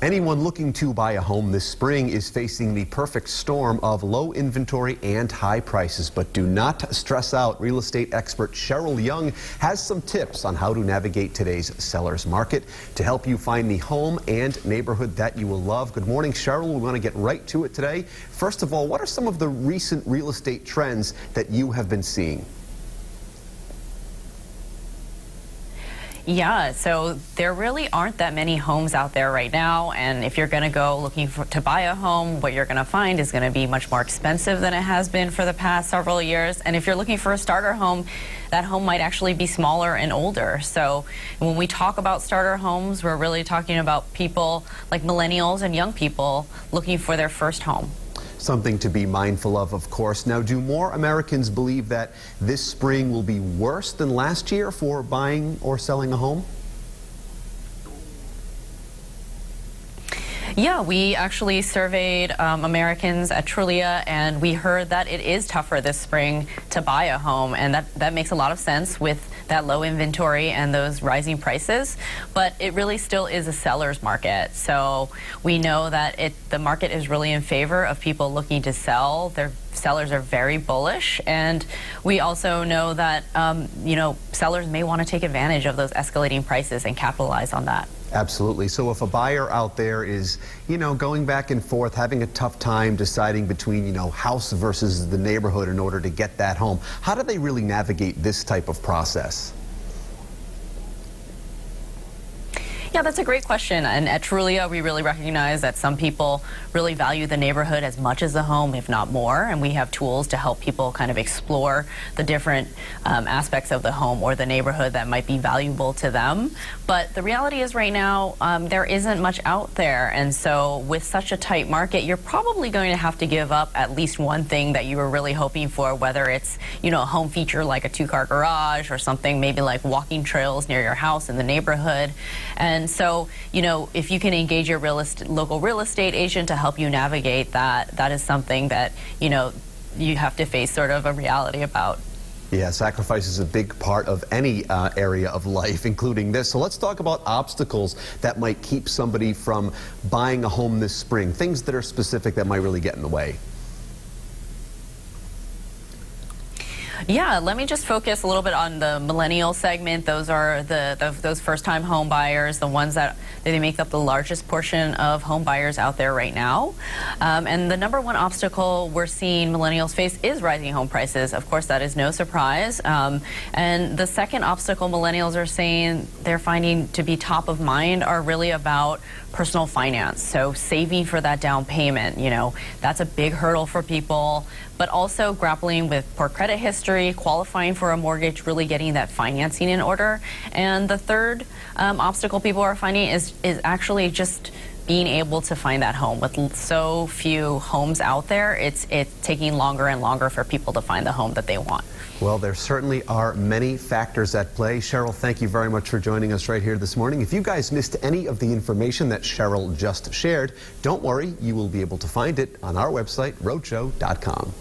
Anyone looking to buy a home this spring is facing the perfect storm of low inventory and high prices. But do not stress out. Real estate expert Cheryl Young has some tips on how to navigate today's seller's market to help you find the home and neighborhood that you will love. Good morning, Cheryl. We want to get right to it today. First of all, what are some of the recent real estate trends that you have been seeing? Yeah, so there really aren't that many homes out there right now, and if you're going to go looking to buy a home, what you're going to find is going to be much more expensive than it has been for the past several years. And if you're looking for a starter home, that home might actually be smaller and older. So when we talk about starter homes, we're really talking about people like millennials and young people looking for their first home. Something to be mindful of course. Now, do more Americans believe that this spring will be worse than last year for buying or selling a home? Yeah, we actually surveyed Americans at Trulia, and we heard that it is tougher this spring to buy a home, and that makes a lot of sense with that low inventory and those rising prices. But it really still is a seller's market. So we know that the market is really in favor of people looking to sell. Their sellers are very bullish, and we also know that sellers may want to take advantage of those escalating prices and capitalize on that. Absolutely. So if a buyer out there is, going back and forth, having a tough time deciding between, house versus the neighborhood in order to get that home, how do they really navigate this type of process? Yeah, that's a great question. And at Trulia, we really recognize that some people really value the neighborhood as much as the home, if not more. And we have tools to help people kind of explore the different aspects of the home or the neighborhood that might be valuable to them. But the reality is right now, there isn't much out there. And so with such a tight market, you're probably going to have to give up at least one thing that you were really hoping for, whether it's, a home feature like a two-car garage or something maybe like walking trails near your house in the neighborhood. And so, if you can engage your local real estate agent to help you navigate that is something that, you have to face sort of a reality about. Yeah, sacrifice is a big part of any area of life, including this. So let's talk about obstacles that might keep somebody from buying a home this spring, things that are specific that might really get in the way. Yeah, let me just focus a little bit on the millennial segment. Those are those first-time home buyers, the ones that they make up the largest portion of home buyers out there right now. And the number one obstacle we're seeing millennials face is rising home prices. Of course, that is no surprise. And the second obstacle millennials are saying they're finding to be top of mind are really about personal finance. So saving for that down payment, that's a big hurdle for people, but also grappling with poor credit history, qualifying for a mortgage, really getting that financing in order. And the third obstacle people are finding is actually just being able to find that home. With so few homes out there, it's taking longer and longer for people to find the home that they want. Well, there certainly are many factors at play. Cheryl, thank you very much for joining us right here this morning. If you guys missed any of the information that Cheryl just shared, don't worry, you will be able to find it on our website, roadshow.com.